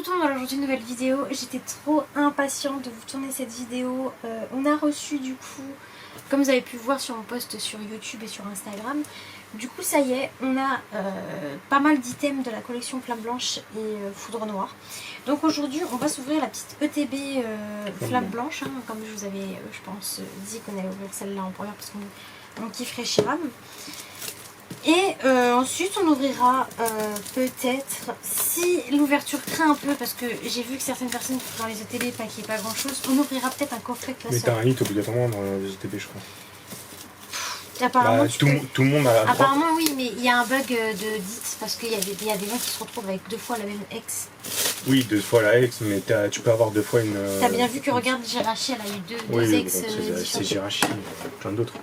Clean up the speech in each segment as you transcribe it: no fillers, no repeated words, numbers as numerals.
retourne dans aujourd'hui une nouvelle vidéo. J'étais trop impatiente de vous tourner cette vidéo. On a reçu du coup, comme vous avez pu voir sur mon post sur YouTube et sur Instagram, du coup ça y est, on a pas mal d'items de la collection Flamme Blanche et Foudre Noire. Donc aujourd'hui on va s'ouvrir la petite ETB Flamme Blanche, hein, comme je vous avais je pense dit qu'on allait ouvrir celle-là en première parce qu'on kifferait Chiram. Et ensuite on ouvrira peut-être, si l'ouverture craint un peu, parce que j'ai vu que certaines personnes dans les ETB pas qu'il n'y ait pas grand chose, on ouvrira peut-être un coffret classeur. Mais t'as un hit obligatoirement dans les ETB je crois. Apparemment, bah, tout le monde a la droite. Apparemment oui, mais il y a un bug de dit parce qu'il y a des gens qui se retrouvent avec 2 fois la même ex. Oui, 2 fois la ex, mais tu peux avoir 2 fois une... T'as bien vu que regarde Jirachi, elle a eu deux ex bon, c'est Jirachi, plein d'autres.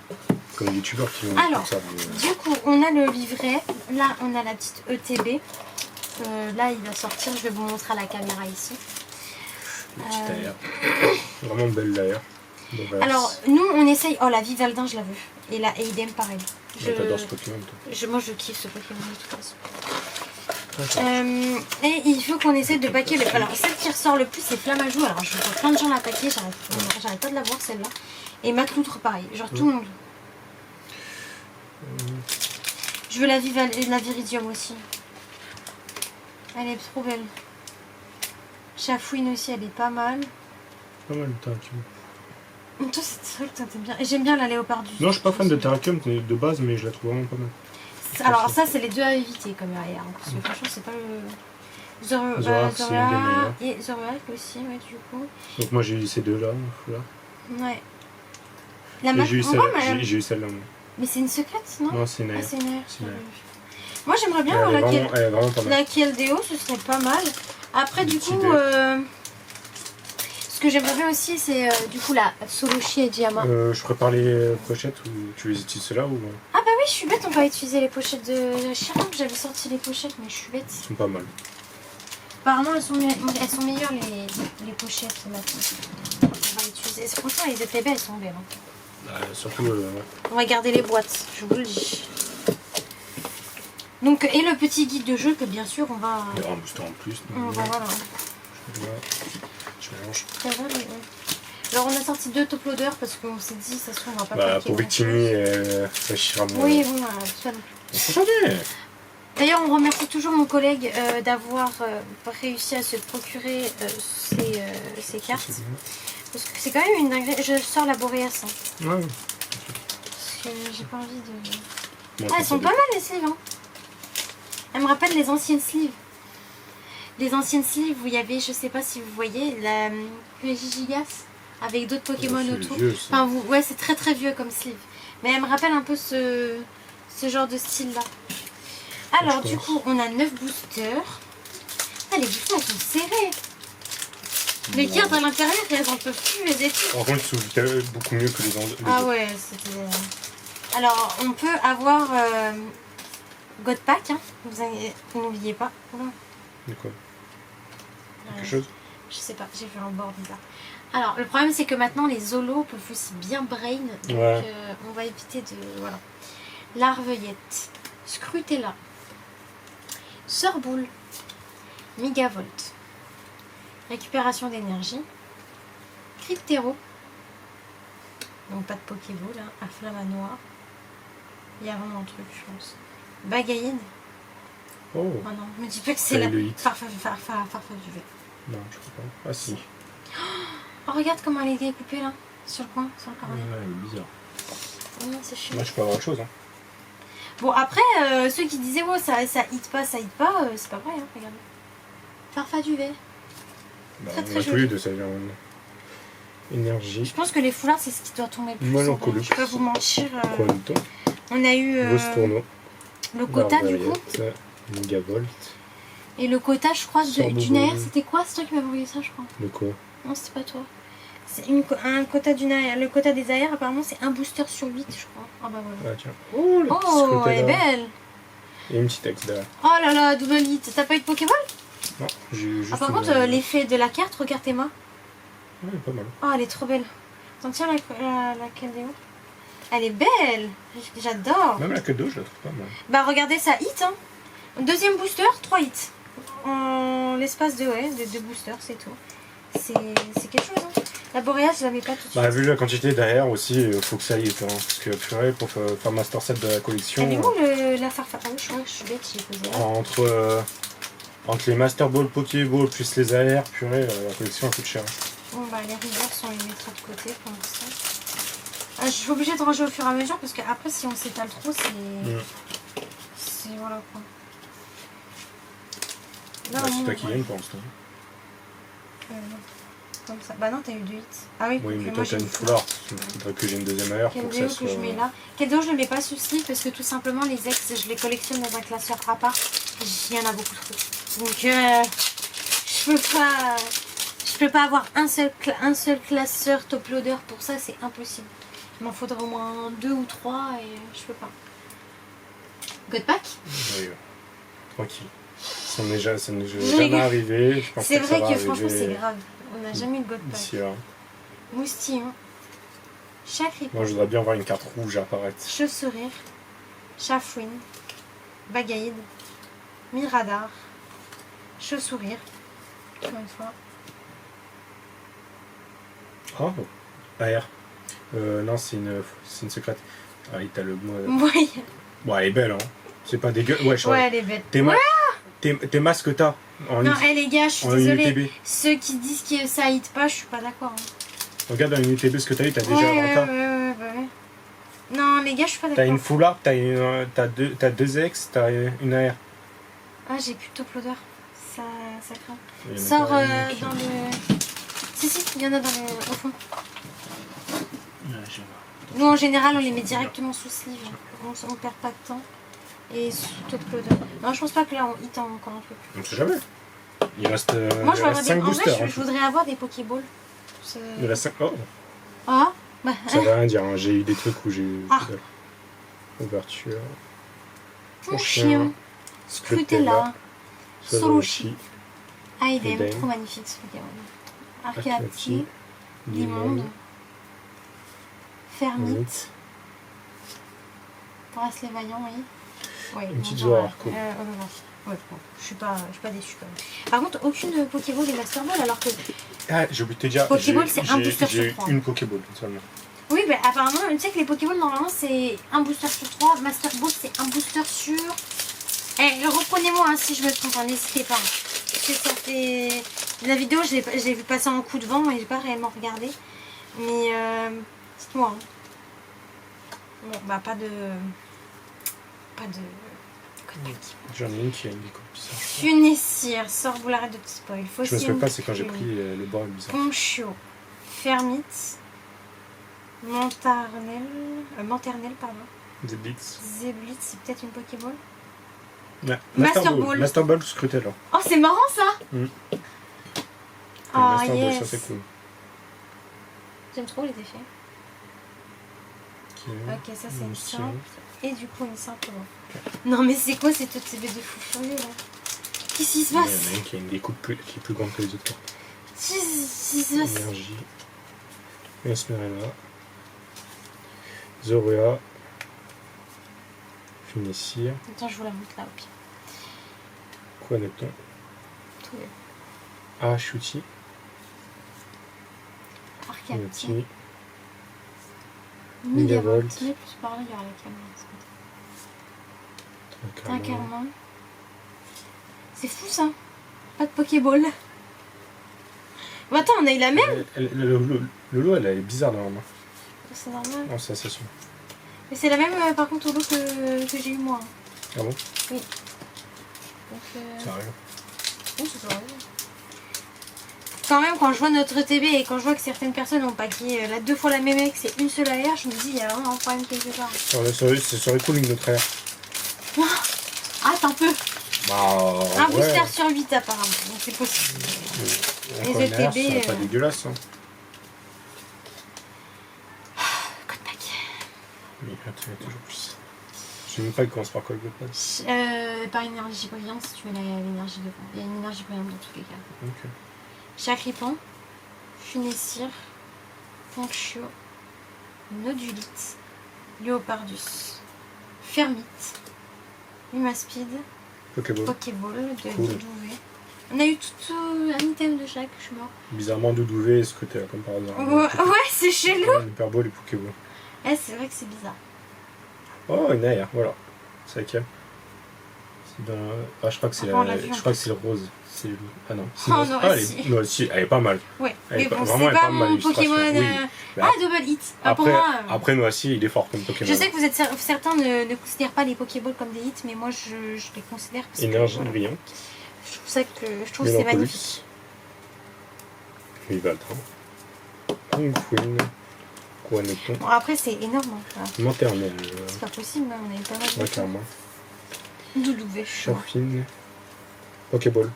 Comme les youtubeurs qui ont alors, ça. Du coup, on a le livret. Là, on a la petite ETB. Là, il va sortir. Je vais vous montrer à la caméra ici. Vraiment belle d'ailleurs. Alors, nous, on essaye... Oh, la Vivaldin, je la veux. Et la Aiden, pareil. T'adores ce Pokémon, toi. Moi, je kiffe ce Pokémon, de toute façon. Et il faut qu'on essaie de paquer le... Alors, celle qui ressort le plus, c'est Flamajou. Alors, je vois plein de gens la paquer. J'arrête pas de la voir, celle-là. Et Macloutre, pareil. Genre, tout le monde. Je veux la Viridium aussi. Elle est trop belle. Chafouine aussi, elle est pas mal. Pas mal, Terrakium. Toi, c'est vrai que t'aimes bien. Et j'aime bien la Léopard du... Non, je suis pas fan de Terrakium de base, mais je la trouve vraiment pas mal. Alors, ça, c'est les deux à éviter comme arrière. Parce que franchement, c'est pas le... Zorak et Zorak aussi, ouais, du coup. Donc, moi, j'ai eu ces deux-là. Ouais. J'ai eu celle-là. Mais c'est une secrète, non? Non, c'est une aire. Ah, c'est une aire. Moi, j'aimerais bien voir la Keldeo, ce serait pas mal. Après, du coup, ce que j'aimerais bien aussi, c'est du coup la Solochi et Diamant. Je prépare les pochettes ou tu les utilises ceux-là ou... Ah bah oui, je suis bête, on va utiliser les pochettes de Chiram. J'avais sorti les pochettes, mais je suis bête. Elles sont pas mal. Apparemment, elles sont meilleures les pochettes maintenant. On va utiliser. Franchement, les ETB, elles sont belles. Hein. Surtout... On va garder les boîtes, je vous le dis. Donc, et le petit guide de jeu que bien sûr on va... Il y aura un booster en plus. Voilà. Je mélange. Alors on a sorti 2 top loaders parce qu'on s'est dit ça se trouve on va pas paquer. Pour Victini et Chiram. Oui, bon, ça non plus. D'ailleurs on remercie toujours mon collègue d'avoir réussi à se procurer ces cartes. Parce que c'est quand même une dinguerie. Je sors la Boréas. Hein. Ouais. Parce que j'ai pas envie de... Bon, elles sont pas mal les sleeves. Hein. Elles me rappellent les anciennes sleeves. Les anciennes sleeves où il y avait, je sais pas si vous voyez, la Gigas avec d'autres Pokémon autour. Vieux, enfin, ouais, c'est très très vieux comme sleeve. Mais elle me rappelle un peu ce genre de style là. Alors, du coup, on a 9 boosters. Ah, les boosters elles sont serrées. Les cartes à l'intérieur, elles en peuvent plus, elles étaient. Par contre, ils s'ouvrent beaucoup mieux que les autres. Ah ouais, c'était... Alors, on peut avoir God Pack, hein. Vous n'oubliez pas. De quoi? Quelque chose? Je sais pas, j'ai fait un bord bizarre. Alors, le problème, c'est que maintenant, les Zolos peuvent aussi bien brain. Donc, on va éviter de... Voilà. Larveuillette. Scrutella. Sorboule. Migavolt. Récupération d'énergie. Cryptéro. Donc, pas de Pokéball, hein. À Flamanoir. Il y a vraiment un truc, je pense. Bagaïne. Oh non, me dis pas que c'est la farfa du vent. Non, je crois pas. Ah si. Oh, regarde comment elle est découpée là, sur le coin, sur le carnet. Ouais, elle est bizarre. Oh, c'est chiant. Moi, je peux avoir autre chose. Hein. Bon, après, ceux qui disaient, ouais, ça hit pas, c'est pas vrai, hein, regarde. Farfa du vent. Très joli. De ça vient énergie. Je pense que les foulards, c'est ce qui doit tomber le plus. Mélancolique. Je peux pas vous mentir. Quantum. On a eu le quota du coup. Megavolt. Et le quota, je crois, d'une AR, c'était quoi? C'est toi qui m'avais envoyé ça, je crois. Le quoi? Non, c'était pas toi. C'est un quota d'une AR. Le quota des AR, apparemment, c'est un booster sur 8, je crois. Ah bah voilà. Ah tiens. Oh, elle est belle. Et une petite ex derrière. Oh là là, double hit. T'as pas eu de Pokéball? Non, j'ai eu juste. Par contre, l'effet de la carte, regarde tes mains. Ouais, pas mal. Oh, elle est trop belle. T'en tiens la Keldeo? Elle est belle. J'adore. Même la Keldeo, je la trouve pas mal. Bah, regardez ça, hit. Hein. Deuxième booster, 3 hits. en l'espace de deux boosters, c'est tout. C'est quelque chose. Hein. La Boréas, je la mets pas tout de suite. Bah, vu la quantité derrière aussi, il faut que ça aille. Hein, parce que purée, pour faire Master Set de la collection. Elle est où la farfalle? Ah oui, je crois que je suis bête, j'ai posé là. Entre les Master Ball, Pokéball, plus les AR, purée, la collection elle coûte cher. Bon, bah, les reverse, on les mettra de côté pour l'instant. Je suis obligée de ranger au fur et à mesure parce qu'après, si on s'étale trop, c'est. Voilà quoi. Là, Bah, c'est toi qui gagne pour l'instant. Comme ça. Bah non, t'as eu 2 hits. Ah oui, Oui, mais moi toi j'ai t'as une foulard. Il faudrait que j'ai une deuxième AR pour que ça soit. Que je mets là. Keldeo, je le mets pas sous sleeve parce que tout simplement, les ex, je les collectionne dans un classeur à part. Il y en a beaucoup trop. Donc, je peux pas avoir un seul classeur top loader pour ça, c'est impossible. Il m'en faudrait au moins 2 ou 3 et je peux pas. Godpack? Oui, tranquille. Ça n'est jamais arrivé. C'est vrai que franchement c'est grave. On n'a jamais eu de Godpack. Ici, là. Moustillon. Chacripon. Moi je voudrais bien voir une carte rouge apparaître. Chauve-sourire. Chafouine. Bagaïde. Miradar. Chauve-sourire. Encore une fois. Oh, AR. Non, c'est une secrète. Ah, oui, t'as le mot. Oui. Bon, elle est belle, hein. C'est pas dégueu. Ouais, elle est belle. Tes masques que t'as en Non, les gars, je suis désolée. UTB. Ceux qui disent que ça hit pas, je suis pas d'accord. Hein. Regarde dans une UTB ce que t'as eu, t'as déjà ouais. Non, les gars, je suis pas d'accord. T'as une foulard, t'as deux ex, t'as une AR. Ah, j'ai plus de top loader. Ça craint. Il y en a Sors pas dans le. Si, il y en a au fond. Nous, en général, on les met directement sous sleeve. On perd pas de temps. Et sous top loader. Non, je pense pas que là, on hit encore un peu plus. On sait jamais. Il reste, moi, je il reste 5 boosters. En vrai, je voudrais avoir des Pokéballs. Il reste 5. Oh. Ah bah, Ça veut rien dire, hein. J'ai eu des trucs où j'ai eu ouverture. Mon chien. Scrutella. Soroshi. Aidem, trop magnifique ce Pokémon. Arcati. Limonde. Fermite. Bracelet vaillant, oui. Ouais, une petite Zoarco. Ouais, je suis pas déçue quand même. Par contre, aucune Pokéball et Master Ball alors que. Ah, j'ai oublié de te dire. Pokéball, c'est un booster sur 3. J'ai une Pokéball seulement. Oui, bah apparemment, tu sais que les Pokéballs, normalement, c'est un booster sur 3. Master Ball, c'est un booster sur. Reprenez-moi hein, si je me trompe, hein, n'hésitez pas. Parce que ça fait. La vidéo, je l'ai vu passer en coup de vent et j'ai pas réellement regardé. Mais dites-moi. Hein. Bon, bah pas de. J'en ai une qui a une découpe bizarre. Funessir, sort vous l'arrête de petit spoil. Je me souviens pas, c'est quand j'ai pris le bord bizarre. Ponchio, Fermite, Manternel, pardon. Zeblitz, c'est peut-être une Pokéball. Ouais. Master Ball. Master Ball Scrutella. Oh, c'est marrant ça. Oh, Master yes. Ball, ça c'est cool. J'aime trop les effets. Ok, ça c'est une simple. Et du coup une simple. Okay. Non mais c'est quoi cette OTB de fou furieux là? Qu'est-ce qui se passe? Il y en a une qui a une découpe qui est plus grande que les autres cartes. Qu'est-ce qui se passe? Énergie. Esmeralda. Zoria. Funessir. Attends, je vous la montre là au pire. Quoi Neptun? Tout est. Ah, Shooty. Arcati. Megavolt. Mais plus par là, il y aura la caméra. Trincarment. C'est fou ça. Pas de Pokéball. Bon, attends, on a eu la même. Le lot, elle est bizarre normalement. C'est normal. En sensation. Mais c'est la même par contre au lot que j'ai eu moi. Ah bon? Oui. Donc, ça arrive. Oui, ça arrive. Quand même, quand je vois notre TB et quand je vois que certaines personnes ont paqué la 2 fois la même ex et une seule AR, je me dis il y a vraiment un problème quelque part. Ça serait cool une autre AR. Ah, t'en peux. Bah, un booster sur 8 apparemment, donc c'est possible. Les ETB, c'est pas dégueulasse. Hein. Godpack. Mais attends, il y a toujours plus. Je sais même pas, il commence par quoi le Godpack. Par énergie brillante si tu mets l'énergie devant. Il y a une énergie brillante dans tous les cas. Ok. Chacripon, Funessir, Ponchio, Nodulite, Léopardus, Fermite, Humaspeed, Pokéball de cool. Didouvé, On a eu tout un item de chaque, je suis mort. Bizarrement, Doudouvé est ce côté-là, comme par hasard. Ouais, c'est chelou. Ouais, hyper beau les Pokéballs. Eh, c'est vrai que c'est bizarre. Oh, une air, voilà. C'est laquelle? C'est dans... Ah, je crois que c'est Ah, on l'a vu, je crois que c'est le rose. C'est le... Ah non. Oh, non, ah, si. non, si, elle est pas mal. Ouais, Elle mais est pas- bon, vraiment, c'est elle est pas pas mal, mon l'illustration. Pokémon. Oui. Ah, double hit. Ah, pour Après, moi. après Noisy, il est fort comme Pokémon. Je sais que vous êtes certains ne considèrent pas les Pokéballs comme des hits, mais moi je les considère parce Énergie que voilà, brillante. je trouve que c'est magnifique. Viva le train. Pongqueen. Quaneton. Bon, après c'est énorme. Hein, voilà. Maternelle. C'est pas possible, hein, on a eu pas mal de Clairement. Doudouvé, je suis mort. Chafine. Pokéball.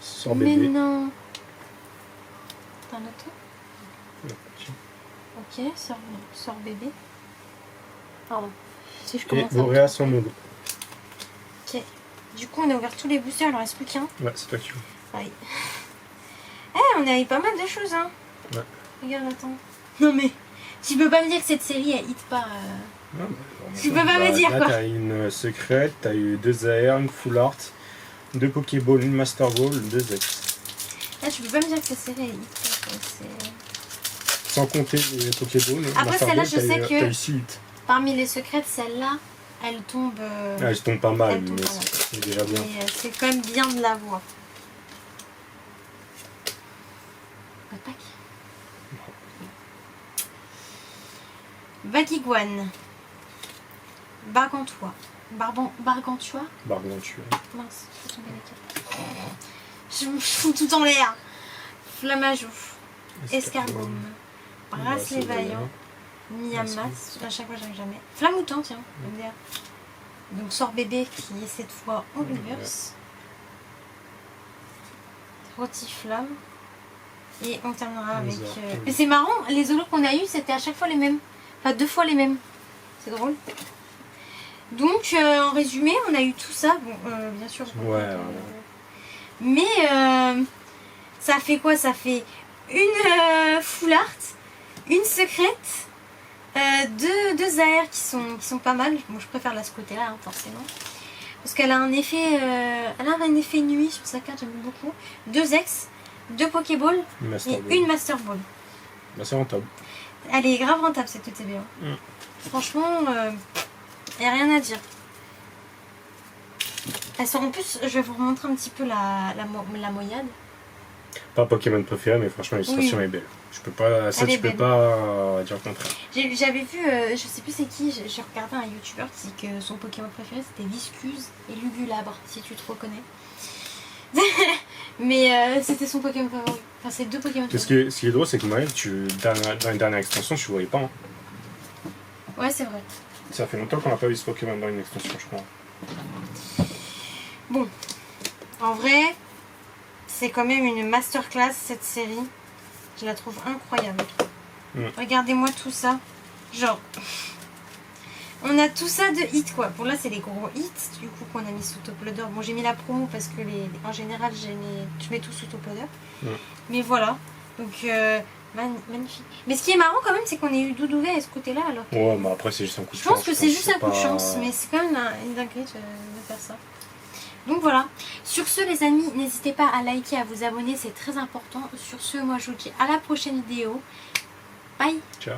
Sort Mais bébé. non. T'as un autre? Non, tiens. Ok, sort bébé. Pardon. Si je Et commence à... Boréas en mono. Ok. Du coup on a ouvert tous les boosters, il en reste plus qu'un. Ouais, c'est toi qui veux. Pareil. Eh, on a eu pas mal de choses, hein. Ouais. Regarde, attends. Non mais, tu peux pas me dire que cette série, elle hit pas... Non, mais Tu peux pas me dire, là, quoi. T'as une secrète, t'as eu 2 AR, une full art, 2 Pokéball, une Master Ball, 2 X. Là, tu peux pas me dire que cette série, elle hit pas, quoi. C'est... Sans compter les Pokéballs. Après, Master celle-là, Ball, je sais que- T'as eu 6 hits. Parmi les secrètes, celle-là, elle tombe... Ah, ils tombent pas mal, elle tombe mais pas mal. c'est déjà bien. Mais c'est quand même bien de la voir. Pas de pack. Vakiguan. Bargantua. Bargantua. Bargantua. Mince, je fais tomber la carte. Je me fous tout en l'air. Flamajou. Escargome. Bracelet vaillant. Miamas. À chaque fois, j'arrive jamais. Flamoutant, tiens. MDR. Donc, sort bébé qui est cette fois en reverse. Rotiflamme. Et on terminera avec... Mais c'est marrant, les holos qu'on a eu, c'était à chaque fois les mêmes. Enfin, 2 fois les mêmes. C'est drôle. Donc, en résumé, on a eu tout ça. Bon, bien sûr. Ouais. Mais ça fait quoi? Ça fait une full art, une secrète, deux AR qui sont pas mal. Bon, je préfère la ce côté-là, hein, forcément. Parce qu'elle a un effet, nuit sur sa carte, j'aime beaucoup. 2 X, 2 Pokéballs et une Master Ball. Bah, c'est rentable. Elle est grave rentable cette ETB. Franchement, il n'y a rien à dire. Elle sort en plus, je vais vous remontrer un petit peu la moyade. Pas Pokémon préféré, mais franchement, l'illustration est belle. Je peux pas, ça, tu peux pas dire le contraire. J'avais vu, je sais plus c'est qui, j'ai regardé un youtubeur qui dit que son Pokémon préféré c'était Viscuse et Lugulabre, si tu te reconnais. Mais c'était son Pokémon favori. Enfin, c'est 2 Pokémon favoris. Ce qui est drôle, c'est que Maël, dans les dernières extensions, tu voyais pas. Hein. Ouais, c'est vrai. Ça fait longtemps qu'on n'a pas vu ce Pokémon dans une extension, je crois. Bon, en vrai, c'est quand même une masterclass cette série. Je la trouve incroyable. Regardez-moi tout ça. Genre, on a tout ça de hits quoi. Bon, là, c'est les gros hits du coup qu'on a mis sous top loader. Bon, j'ai mis la promo parce que en général, je mets tout sous top loader. Mais voilà. Donc, magnifique. Mais ce qui est marrant quand même, c'est qu'on ait eu Doudouvé à ce côté-là. Alors que Ouais, mais après, c'est juste un coup de je chance. pense que c'est juste un coup de chance. Mais c'est quand même une dinguerie de faire ça. Donc voilà, sur ce les amis, n'hésitez pas à liker, à vous abonner, c'est très important. Sur ce, moi je vous dis à la prochaine vidéo. Bye. Ciao.